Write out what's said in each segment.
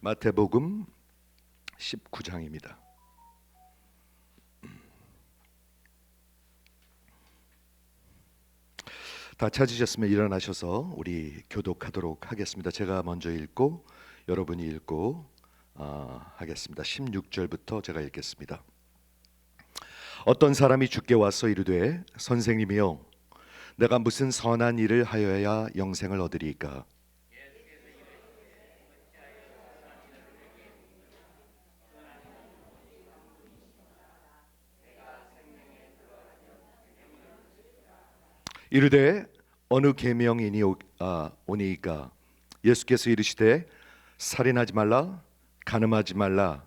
마태복음 19장입니다. 다 찾으셨으면 일어나셔서 우리 교독하도록 하겠습니다. 제가 먼저 읽고 여러분이 읽고 하겠습니다. 16절부터 제가 읽겠습니다. 어떤 사람이 주께 와서 이르되 선생님이여 내가 무슨 선한 일을 하여야 영생을 얻으리이까? 이르되 어느 계명이니 오니이까? 예수께서 이르시되 살인하지 말라, 간음하지 말라,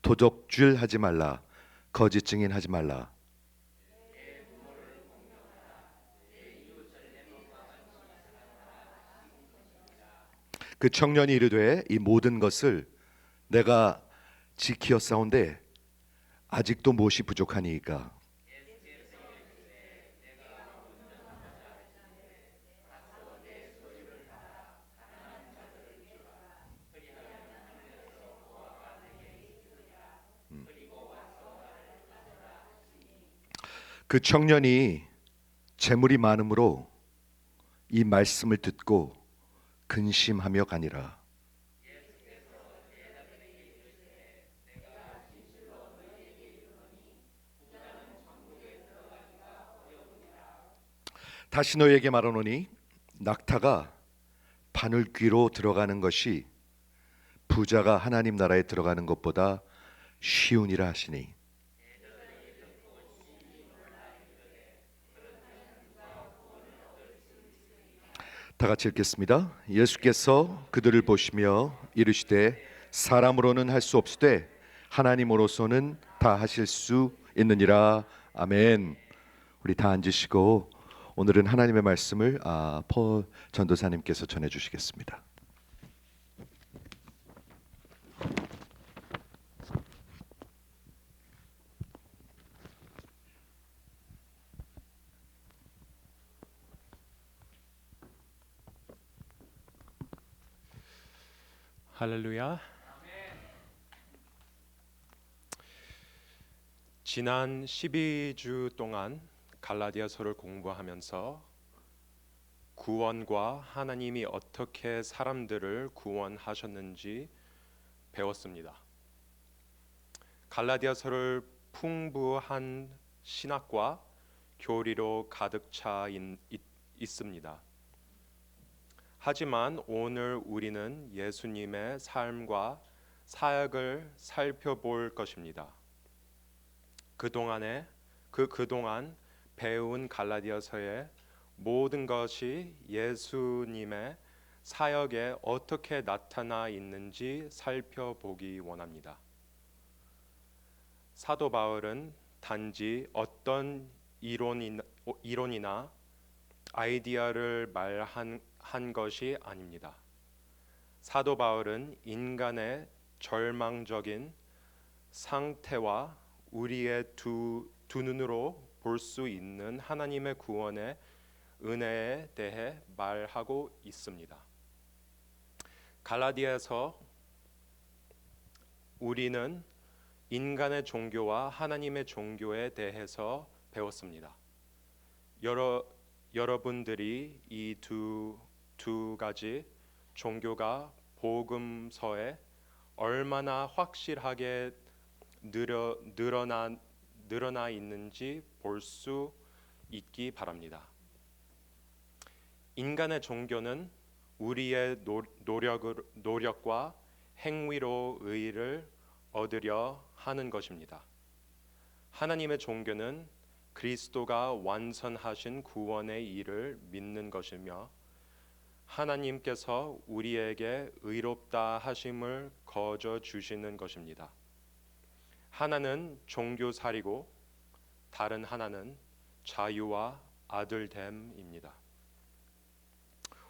도적질하지 말라, 거짓 증인하지 말라. 그 청년이 이르되 이 모든 것을 내가 지키었사온데 아직도 무엇이 부족하니이까? 그 청년이 재물이 많음으로 이 말씀을 듣고 근심하며 가니라. 다시 너에게 말하노니 낙타가 바늘귀로 들어가는 것이 부자가 하나님 나라에 들어가는 것보다 쉬우니라 하시니. 다 같이 읽겠습니다. 예수께서 그들을 보시며 이르시되 사람으로는 할 수 없으되 하나님으로서는 다 하실 수 있느니라. 아멘. 우리 다 앉으시고 오늘은 하나님의 말씀을 폴 전도사님께서 전해 주시겠습니다. 할렐루야. 지난 12주 동안 갈라디아서를 공부하면서 구원과 하나님이 어떻게 사람들을 구원하셨는지 배웠습니다. 갈라디아서를 풍부한 신학과 교리로 가득 차 있습니다. 하지만 오늘 우리는 예수님의 삶과 사역을 살펴볼 것입니다. 그동안 배운 갈라디아서의 모든 것이 예수님의 사역에 어떻게 나타나 있는지 살펴보기 원합니다. 사도 바울은 단지 어떤 이론이나 아이디어를 말한 것이 아닙니다. 사도 바울은 인간의 절망적인 상태와 우리의 두 눈으로 볼 수 있는 하나님의 구원의 은혜에 대해 말하고 있습니다. 갈라디아서 우리는 인간의 종교와 하나님의 종교에 대해서 배웠습니다. 여러분들이 이 두 가지 종교가 복음서에 얼마나 확실하게 늘어나 있는지 볼 수 있기 바랍니다. 인간의 종교는 우리의 노력과 행위로 의를 얻으려 하는 것입니다. 하나님의 종교는 그리스도가 완성하신 구원의 일을 믿는 것이며 하나님께서 우리에게 의롭다 하심을 거저 주시는 것입니다. 하나는 종교살이고 다른 하나는 자유와 아들됨입니다.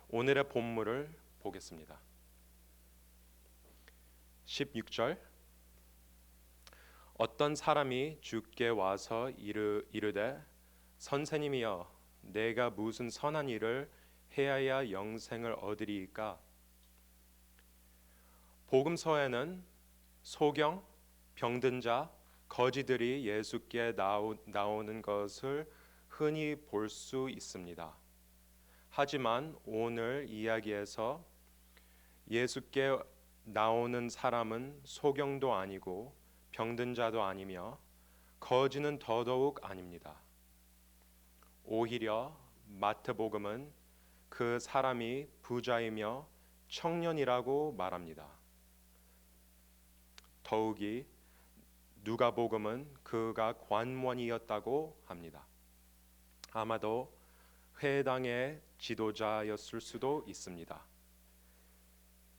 오늘의 본문을 보겠습니다. 16절 어떤 사람이 주께 와서 이르되 선생님이여 내가 무슨 선한 일을 해야 영생을 얻으리이까? 복음서에는 소경, 병든 자, 거지들이 예수께 나오는 것을 흔히 볼 수 있습니다. 하지만 오늘 이야기에서 예수께 나오는 사람은 소경도 아니고 병든 자도 아니며 거지는 더더욱 아닙니다. 오히려 마태복음은 그 사람이 부자이며 청년이라고 말합니다. 더욱이 누가복음은 그가 관원이었다고 합니다. 아마도 회당의 지도자였을 수도 있습니다.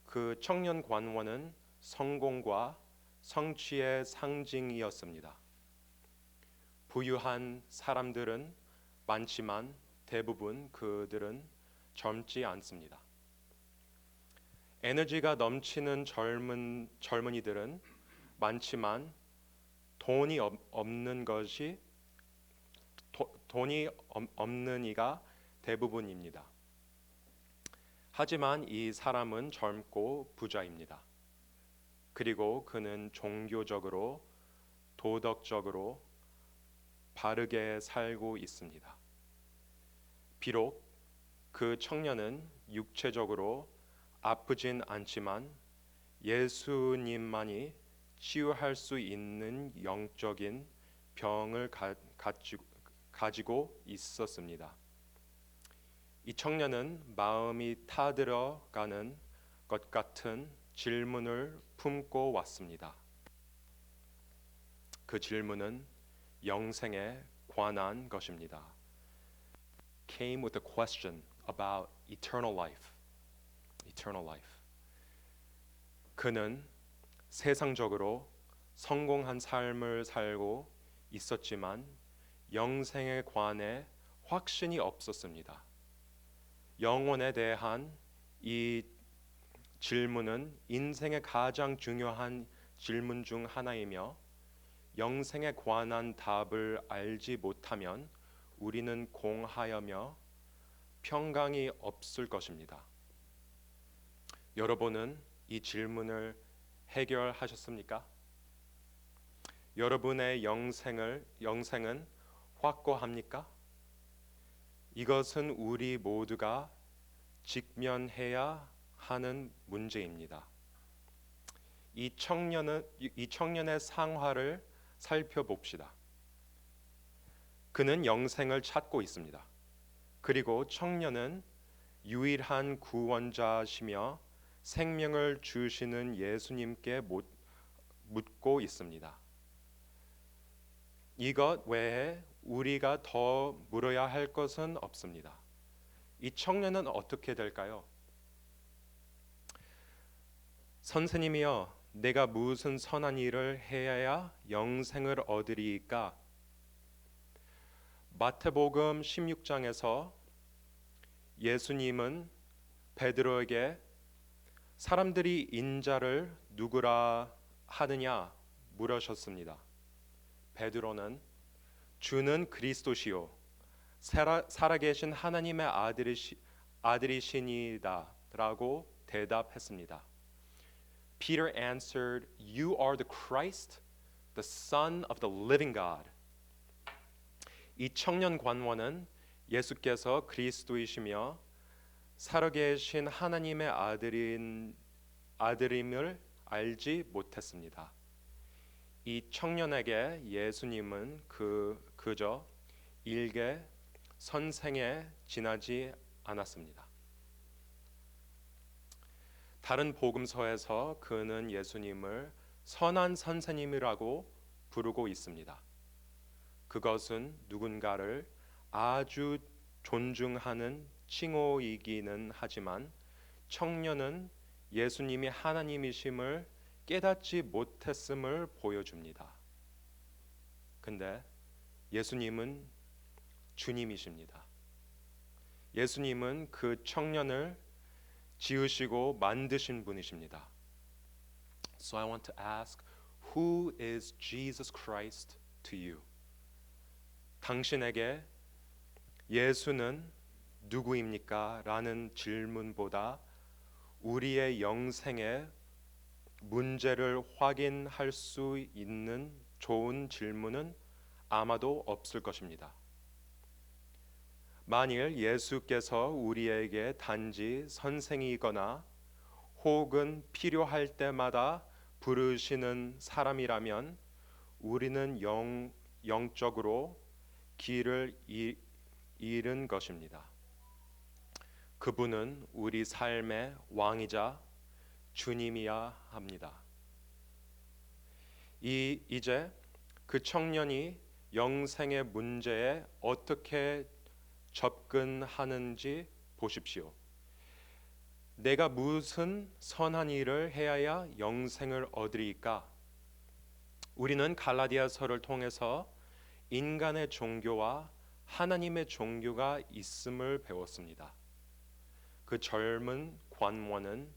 그 청년 관원은 성공과 성취의 상징이었습니다. 부유한 사람들은 많지만 대부분 그들은 젊지 않습니다. 에너지가 넘치는 젊은이들은 많지만 돈이 없는 이가 대부분입니다. 하지만 이 사람은 젊고 부자입니다. 그리고 그는 종교적으로 도덕적으로 바르게 살고 있습니다. 비록 그 청년은 육체적으로 아프진 않지만 예수님만이 치유할 수 있는 영적인 병을 가지고 있었습니다. 이 청년은 마음이 타들어가는 것 같은 질문을 품고 왔습니다. 그 질문은 영생에 관한 것입니다. Came with a question about eternal life. Eternal life. 그는 세상적으로 성공한 삶을 살고 있었지만 영생에 관해 확신이 없었습니다. 영혼에 대한 이 질문은 인생의 가장 중요한 질문 중 하나이며 영생에 관한 답을 알지 못하면 우리는 공하여며 평강이 없을 것입니다. 여러분은 이 질문을 해결하셨습니까? 여러분의 영생은 확고합니까? 이것은 우리 모두가 직면해야 하는 문제입니다. 이 청년의 상황을 살펴봅시다. 그는 영생을 찾고 있습니다. 그리고 청년은 유일한 구원자시며 생명을 주시는 예수님께 묻고 있습니다. 이것 외에 우리가 더 물어야 할 것은 없습니다. 이 청년은 어떻게 될까요? 선생님이여, 내가 무슨 선한 일을 해야 영생을 얻으리이까? 마태복음 16장에서 예수님은 베드로에게 사람들이 인자를 누구라 하느냐 물으셨습니다. 베드로는 주는 그리스도시요 살아계신 하나님의 아들이시니다라고 대답했습니다. Peter answered, "You are the Christ, the Son of the living God." 이 청년 관원은 예수께서 그리스도이시며 살아계신 하나님의 아들임을 알지 못했습니다. 이 청년에게 예수님은 그저 일개 선생에 지나지 않았습니다. 다른 복음서에서 그는 예수님을 선한 선생님이라고 부르고 있습니다. 그것은 누군가를 아주 존중하는 칭호이기는 하지만 청년은 예수님이 하나님이심을 깨닫지 못했음을 보여줍니다. 근데 예수님은 주님이십니다. 예수님은 그 청년을 지으시고 만드신 분이십니다. So I want to ask, who is Jesus Christ to you? 당신에게 예수는 누구입니까? 라는 질문보다 우리의 영생에 문제를 확인할 수 있는 좋은 질문은 아마도 없을 것입니다. 만일 예수께서 우리에게 단지 선생이거나 혹은 필요할 때마다 부르시는 사람이라면 우리는 영적으로 길을 잃은 것입니다. 그분은 우리 삶의 왕이자 주님이야 합니다. 이제 그 청년이 영생의 문제에 어떻게 접근하는지 보십시오. 내가 무슨 선한 일을 해야 영생을 얻으리까? 우리는 갈라디아서를 통해서 인간의 종교와 하나님의 종교가 있음을 배웠습니다. 그 젊은 관원은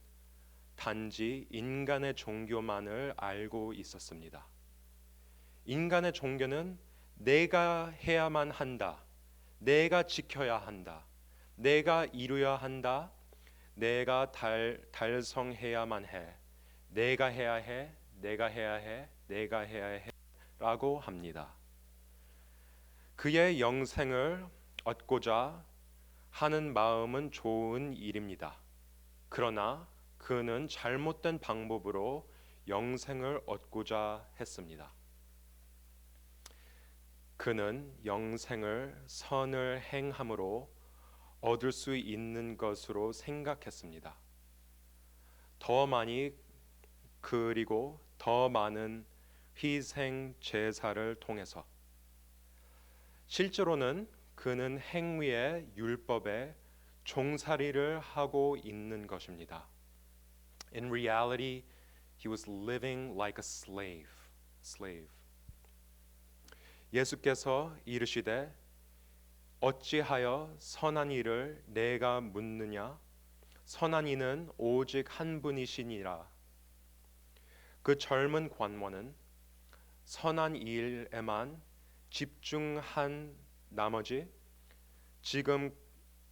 단지 인간의 종교만을 알고 있었습니다. 인간의 종교는 내가 해야만 한다, 내가 지켜야 한다, 내가 이루어야 한다, 내가 달성해야만 해, 내가 해야 해, 내가 해야 해, 내가 해야 해 라고 합니다. 그의 영생을 얻고자 하는 마음은 좋은 일입니다. 그러나 그는 잘못된 방법으로 영생을 얻고자 했습니다. 그는 영생을 선을 행함으로 얻을 수 있는 것으로 생각했습니다. 더 많이 그리고 더 많은 희생 제사를 통해서 실제로는 그는 행위의 율법에 종살이를 하고 있는 것입니다. In reality, he was living like a slave. 예수께서 이르시되 어찌하여 선한 일을 내가 묻느냐? 선한 이는 오직 한 분이시니라. 그 젊은 관원은 선한 일에만 집중한 나머지 지금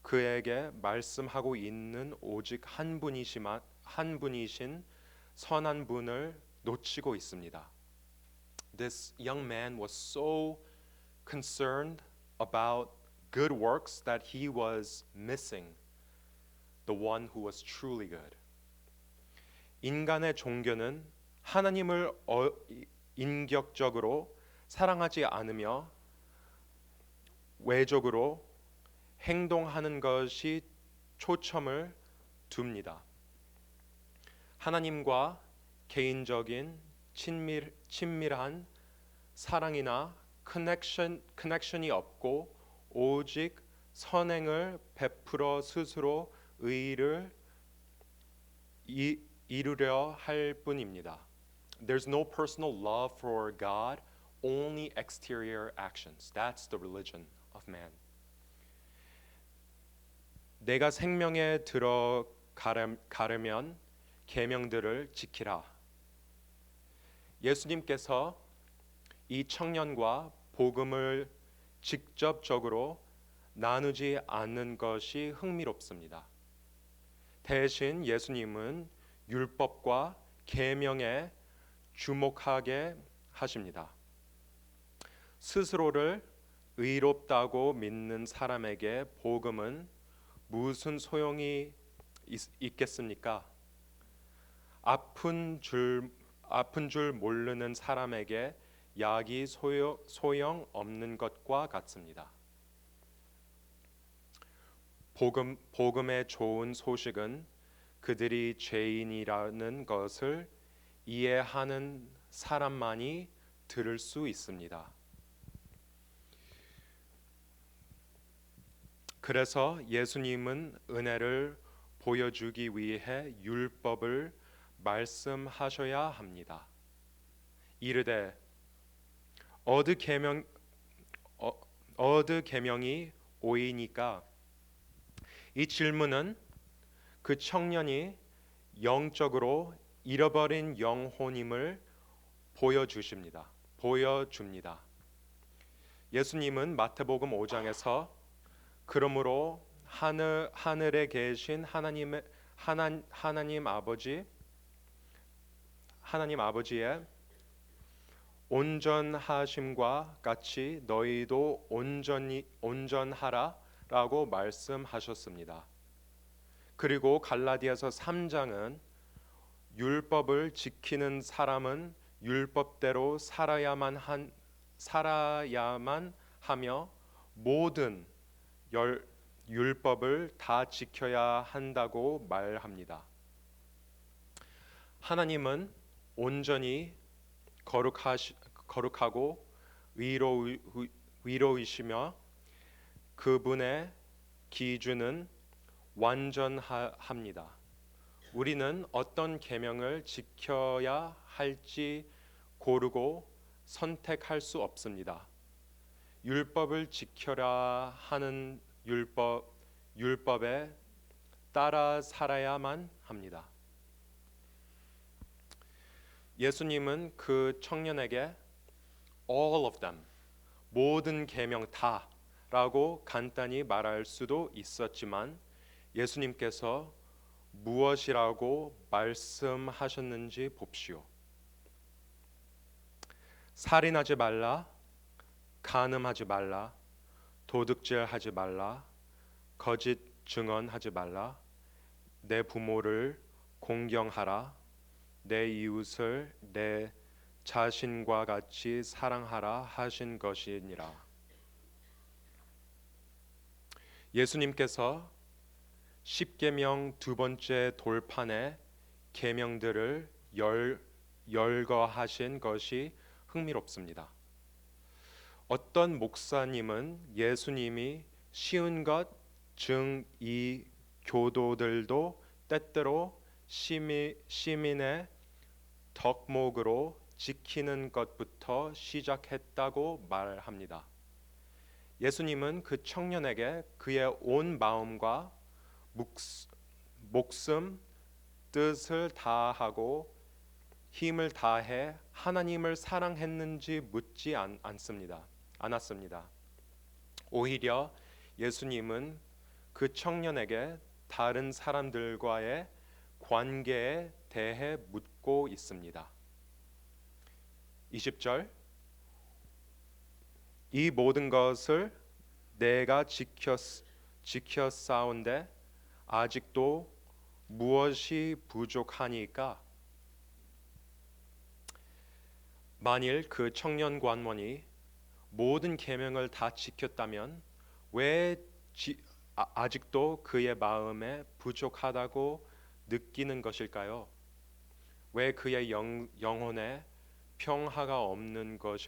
그에게 말씀하고 있는 오직 한 분이신 선한 분을 놓치고 있습니다. This young man was so concerned about good works that he was missing the one who was truly good. 인간의 종교는 하나님을 인격적으로 사랑하지 않으며 외적으로 행동하는 것이 초점을 둡니다. 하나님과 개인적인 친밀한 사랑이나 커넥션이 없고 오직 선행을 베풀어 스스로 의를 이루려 할 뿐입니다. There's no personal love for God, only exterior actions. That's the religion of man. 내가 생명에 들어가려면 계명들을 지키라. 예수님께서 이 청년과 복음을 직접적으로 나누지 않는 것이 흥미롭습니다. 대신 예수님은 율법과 계명에 주목하게 하십니다. 스스로를 의롭다고 믿는 사람에게 복음은 무슨 소용이 있겠습니까? 아픈 줄 모르는 사람에게 약이 소용 없는 것과 같습니다. 복음의 좋은 소식은 그들이 죄인이라는 것을 이해하는 사람만이 들을 수 있습니다. 그래서 예수님은 은혜를 보여주기 위해 율법을 말씀하셔야 합니다. 이르되 얻을 계명이 오이니까. 이 질문은 그 청년이 영적으로 잃어버린 영혼임을 보여줍니다. 예수님은 마태복음 5장에서 그러므로 하늘에 계신 하나님 아버지 하나님 아버지의 온전하심과 같이 너희도 온전하라라고 말씀하셨습니다. 그리고 갈라디아서 3장은 율법을 지키는 사람은 율법대로 살아야만 하며 모든 율법을 다 지켜야 한다고 말합니다. 하나님은 온전히 거룩하고 위로이시며 그분의 기준은 완전합니다. 우리는 어떤 계명을 지켜야 할지 고르고 선택할 수 없습니다. 율법을 지켜라 하는 율법에 따라 살아야만 합니다. 예수님은 그 청년에게 all of them, 모든 계명 다라고 간단히 말할 수도 있었지만 예수님께서 무엇이라고 말씀하셨는지 봅시오. 살인하지 말라, 간음하지 말라, 도둑질하지 말라, 거짓 증언하지 말라, 내 부모를 공경하라, 내 이웃을 내 자신과 같이 사랑하라 하신 것이니라. 예수님께서 십계명 두 번째 돌판에 계명들을 열거하신 것이 흥미롭습니다. 어떤 목사님은 예수님이 쉬운 것, 즉 이 교도들도 때때로 시민의 덕목으로 지키는 것부터 시작했다고 말합니다. 예수님은 그 청년에게 그의 온 마음과 목숨, 뜻을 다하고 힘을 다해 하나님을 사랑했는지 묻지 않았습니다. 오히려 예수님은 그 청년에게 다른 사람들과의 관계에 대해 묻고 있습니다. 20절, 이 모든 것을 내가 지켰사온데 아직도 무엇이 부족하니까? 만일 그 청년 관원이 모든 계명을 다 지켰다면 왜 아직도 그의 마음에 부족하다고 느끼는 것일까요? 왜 그의 영혼에 평화가 없는 것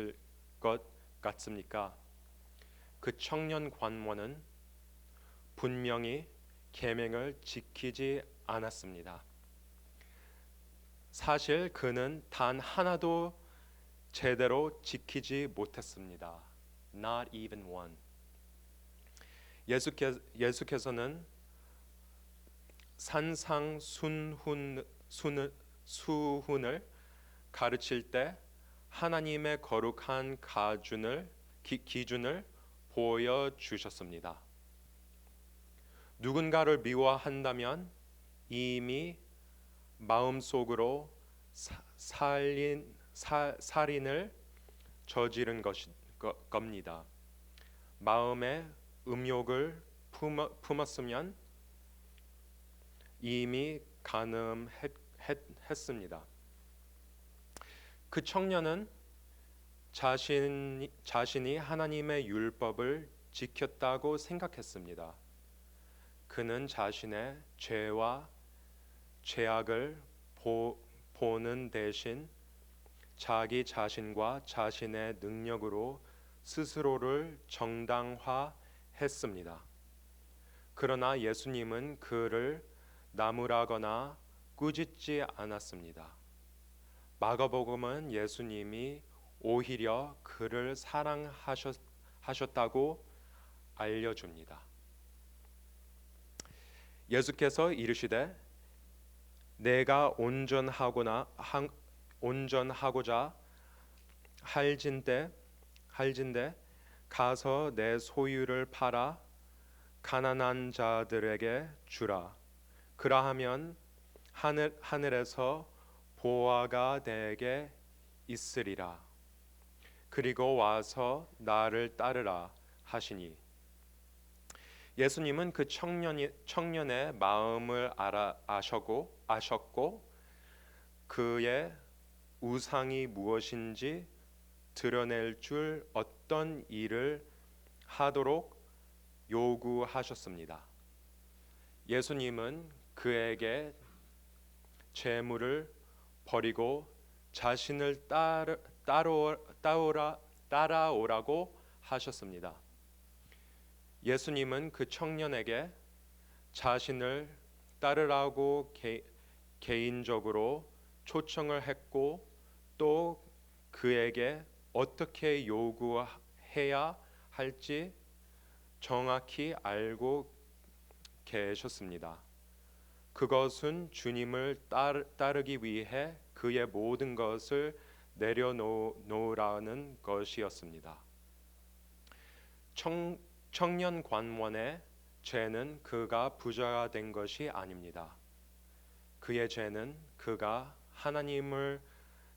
같습니까? 그 청년 관원은 분명히 계명을 지키지 않았습니다. 사실 그는 단 하나도 제대로 지키지 못했습니다. Not even one. 예수께서는 산상수훈을 가르칠 때 하나님의 거룩한 기준을 보여주셨습니다. 누군가를 미워한다면 이미 마음속으로 살인을 저지른 겁니다. 마음에 음욕을 품었으면 이미 간음했습니다. 그 청년은 자신이 하나님의 율법을 지켰다고 생각했습니다. 그는 자신의 죄와 죄악을 보는 대신 자기 자신과 자신의 능력으로 스스로를 정당화했습니다. 그러나 예수님은 그를 나무라거나 꾸짖지 않았습니다. 마가복음은 예수님이 오히려 그를 사랑하셨다고 알려줍니다. 예수께서 이르시되 내가 온전하고자 할진대 가서 내 소유를 팔아 가난한 자들에게 주라. 그라하면 하늘에서 보화가 내게 있으리라. 그리고 와서 나를 따르라 하시니 예수님은 그 청년의 마음을 아셨고 그의 우상이 무엇인지 드러낼 줄 어떤 일을 하도록 요구하셨습니다. 예수님은 그에게 재물을 버리고 자신을 따라오라고 하셨습니다. 예수님은 그 청년에게 자신을 따르라고 개인적으로 초청을 했고 또 그에게 어떻게 요구해야 할지 정확히 알고 계셨습니다. 그것은 주님을 따르기 위해 그의 모든 것을 내려놓으라는 것이었습니다. 청년 관원의 죄는 그가 부자가 된 것이 아닙니다. 그의 죄는 그가 하나님을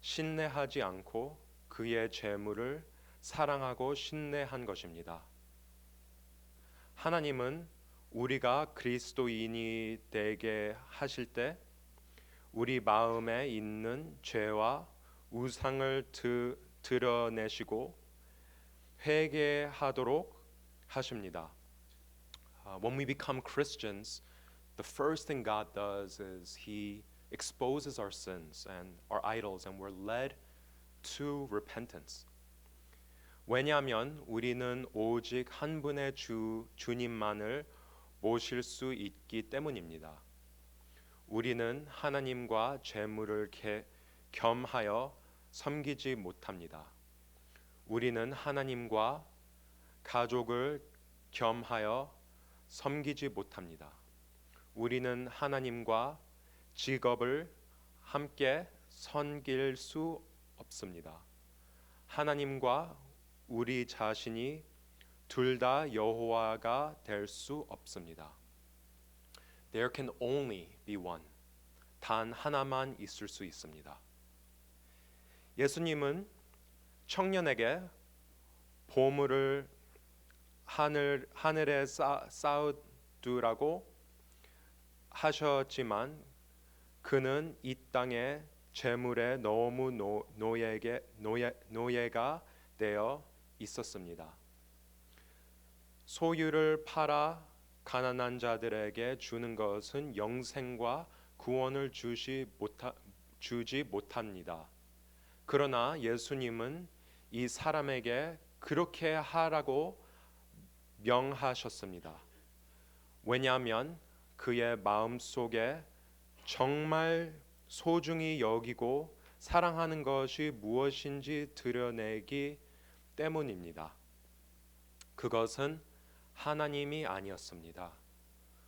신뢰하지 않고 그의 재물을 사랑하고 신뢰한 것입니다. 하나님은 우리가 그리스도인이 되게 하실 때 우리 마음에 있는 죄와 우상을 드러내시고 회개하도록 하십니다. When we become Christians, the first thing God does is He exposes our sins and our idols, and we're led to repentance. 왜냐하면 우리는 오직 한 분의 주님만을 모실 수 있기 때문입니다. 우리는 하나님과 재물을 겸하여 섬기지 못합니다. 우리는 하나님과 가족을 겸하여 섬기지 못합니다. 우리는 하나님과 직업을 함께 섬길 수 없습니다. 하나님과 우리 자신이 둘 다 여호와가 될 수 없습니다. There can only be one. 단 하나만 있을 수 있습니다. 예수님은 청년에게 보물을 하늘에 쌓아두라고 하셨지만 그는 이 땅의 재물에 너무 노예가 되어 있었습니다. 소유를 팔아 가난한 자들에게 주는 것은 영생과 구원을 주지 못합니다. 그러나 예수님은 이 사람에게 그렇게 하라고 명하셨습니다. 왜냐하면 그의 마음속에 정말 소중히 여기고 사랑하는 것이 무엇인지 드러내기 때문입니다. 그것은 하나님이 아니었습니다.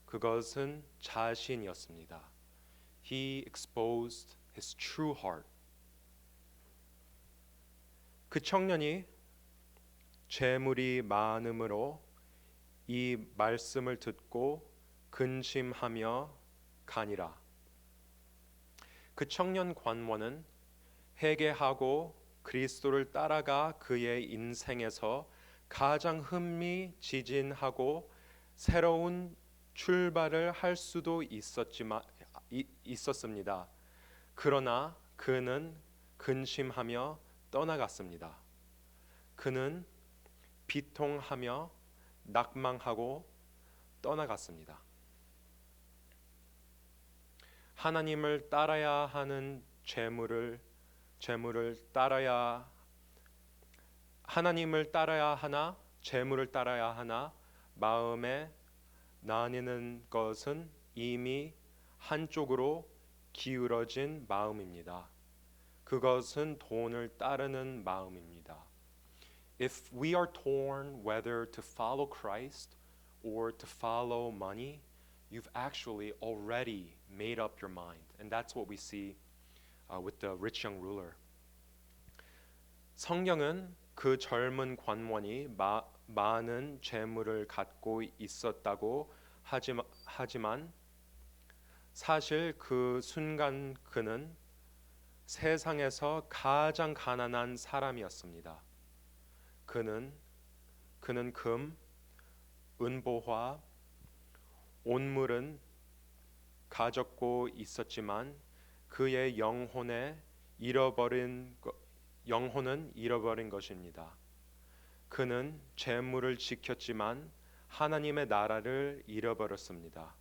그것은 자신이었습니다. He exposed his true heart. 그 청년이 재물이 많음으로 이 말씀을 듣고 근심하며 가니라. 그 청년 관원은 회개하고 그리스도를 따라가 그의 인생에서 가장 흥미지진하고 새로운 출발을 할 수도 있었습니다. 그러나 그는 근심하며 떠나갔습니다. 그는 비통하며 낙망하고 떠나갔습니다. 하나님을 따라야 하는 하나님을 따라야 하나 재물을 따라야 하나 마음에 나뉘는 것은 이미 한쪽으로 기울어진 마음입니다. 그것은 돈을 따르는 마음입니다. If we are torn whether to follow Christ or to follow money, you've actually already made up your mind. And that's what we see with the rich young ruler. 성경은 그 젊은 관원이 많은 재물을 갖고 있었다고 하지만 사실 그 순간 그는 세상에서 가장 가난한 사람이었습니다. 그는 금, 은보화, 온물은 가졌고 있었지만 그의 영혼은 잃어버린 것입니다. 그는 재물을 지켰지만 하나님의 나라를 잃어버렸습니다.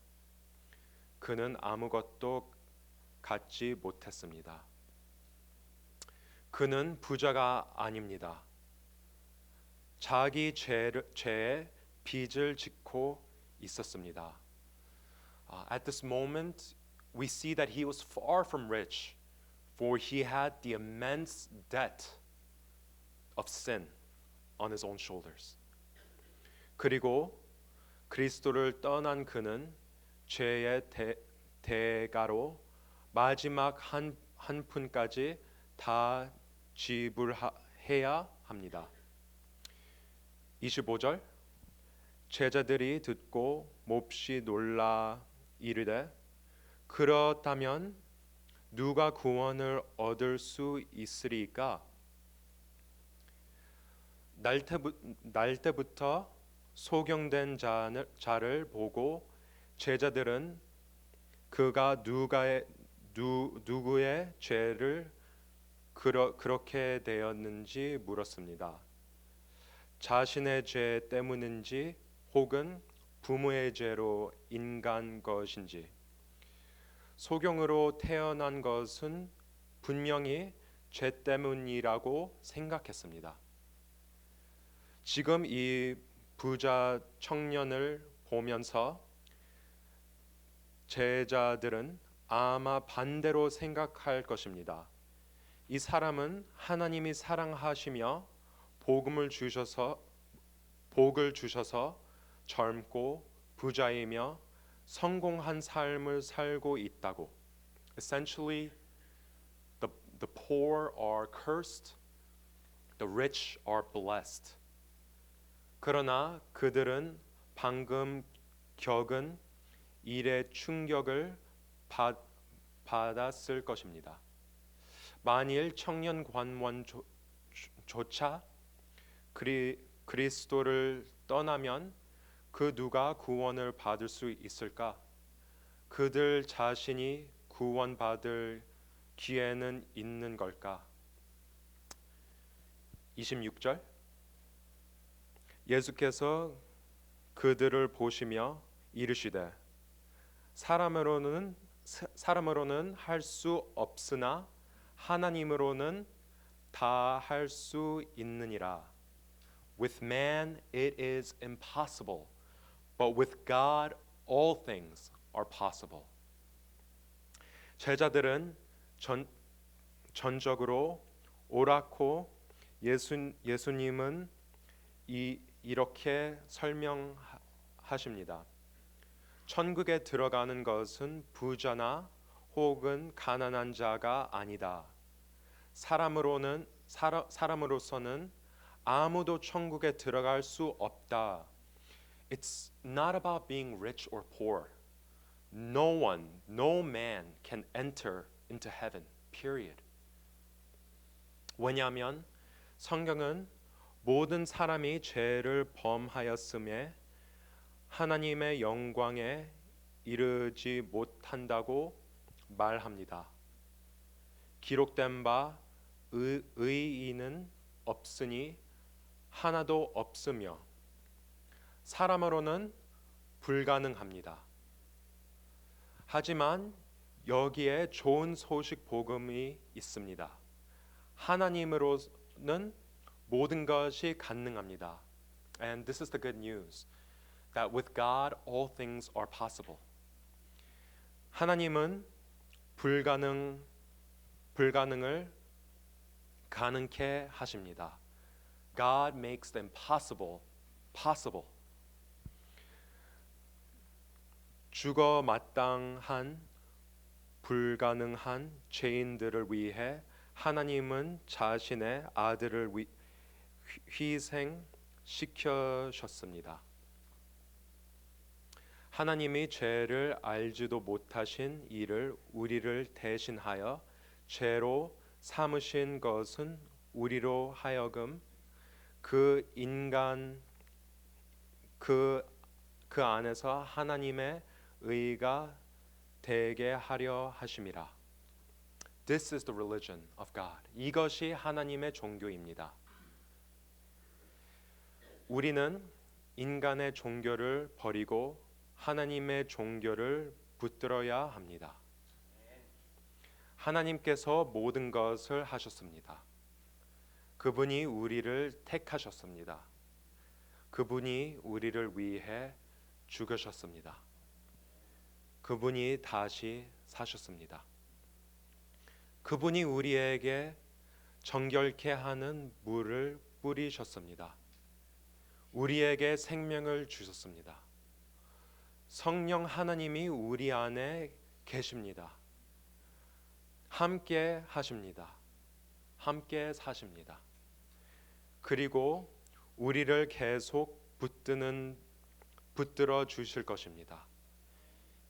그는 아무것도 갖지 못했습니다. 그는 부자가 아닙니다. 자기 죄에 빚을 짓고 있었습니다. At this moment, we see that he was far from rich, for he had the immense debt of sin on his own shoulders. 그리고 그리스도를 떠난 그는 죄의 대가로 마지막 한 푼까지 다 지불해야 합니다. 25절 제자들이 듣고 몹시 놀라 이르되 그렇다면 누가 구원을 얻을 수 있으리까? 날 때부터 소경된 자를 보고 제자들은 그가 누구의 죄를 그렇게 되었는지 물었습니다. 자신의 죄 때문인지 혹은 부모의 죄로 인간 것인지. 소경으로 태어난 것은 분명히 죄 때문이라고 생각했습니다. 지금 이 부자 청년을 보면서 제자들은 아마 반대로 생각할 것입니다. 이 사람은 하나님이 사랑하시며 복을 주셔서 젊고 부자이며 성공한 삶을 살고 있다고. Essentially, the poor are cursed, the rich are blessed. 그러나 그들은 방금 겪은 일의 충격을 받았을 것입니다. 만일 청년 관원조차 그리스도를 떠나면 그 누가 구원을 받을 수 있을까? 그들 자신이 구원받을 기회는 있는 걸까? 26절 예수께서 그들을 보시며 이르시되 사람으로는 할 수 없으나 하나님으로는 다 할 수 있느니라. With man it is impossible, but with God all things are possible. 제자들은 전적으로 옳았고 예수님은 이렇게 설명하십니다. 천국에 들어가는 것은 부자나 혹은 가난한 자가 아니다. 사람으로서는 아무도 천국에 들어갈 수 없다. It's not about being rich or poor. No man can enter into heaven. Period. 왜냐하면 성경은 모든 사람이 죄를 범하였음에 하나님의 영광에 이르지 못한다고 말합니다. 기록된 바 의인은 없으니 하나도 없으며 사람으로는 불가능합니다. 하지만 여기에 좋은 소식 복음이 있습니다. 하나님으로는 모든 것이 가능합니다. And this is the good news. That with God all things are possible. 하나님은 불가능을 가능케 하십니다. God makes the impossible possible. 죽어 마땅한 불가능한 죄인들을 위해 하나님은 자신의 아들을 희생시키셨습니다. 하나님이 죄를 알지도 못하신 이를 우리를 대신하여 죄로 삼으신 것은 우리로 하여금 그 인간 그 안에서 하나님의 의가 되게 하려 하심이라. This is the religion of God. 이것이 하나님의 종교입니다. 우리는 인간의 종교를 버리고 하나님의 종교를 붙들어야 합니다. 하나님께서 모든 것을 하셨습니다. 그분이 우리를 택하셨습니다. 그분이 우리를 위해 죽으셨습니다. 그분이 다시 사셨습니다. 그분이 우리에게 정결케 하는 물을 뿌리셨습니다. 우리에게 생명을 주셨습니다. 성령 하나님이 우리 안에 계십니다. 함께 하십니다. 함께 사십니다. 그리고 우리를 계속 붙들어 주실 것입니다.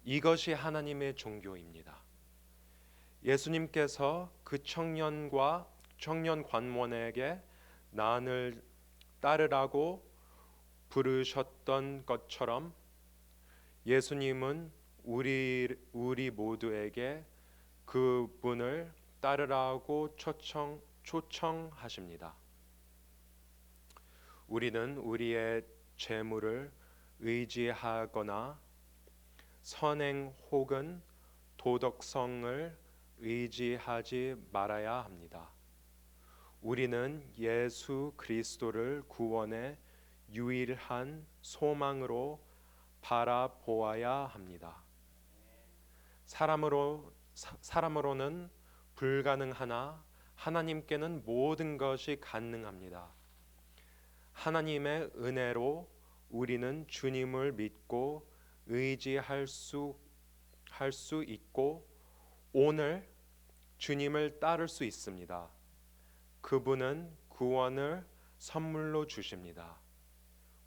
이것이 하나님의 종교입니다. 예수님께서 그 청년 관원에게 나를 따르라고 부르셨던 것처럼 예수님은 우리 모두에게 그분을 따르라고 초청하십니다. 우리는 우리의 재물을 의지하거나 선행 혹은 도덕성을 의지하지 말아야 합니다. 우리는 예수 그리스도를 구원의 유일한 소망으로 바라보아야 합니다. 사람으로는 불가능하나 하나님께는 모든 것이 가능합니다. 하나님의 은혜로 우리는 주님을 믿고 의지할 수 있고 오늘 주님을 따를 수 있습니다. 그분은 구원을 선물로 주십니다.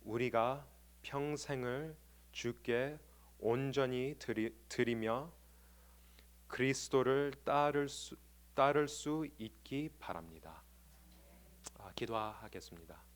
우리가 평생을 주께 온전히 드리며 그리스도를 따를 수 있기 바랍니다. 기도하겠습니다.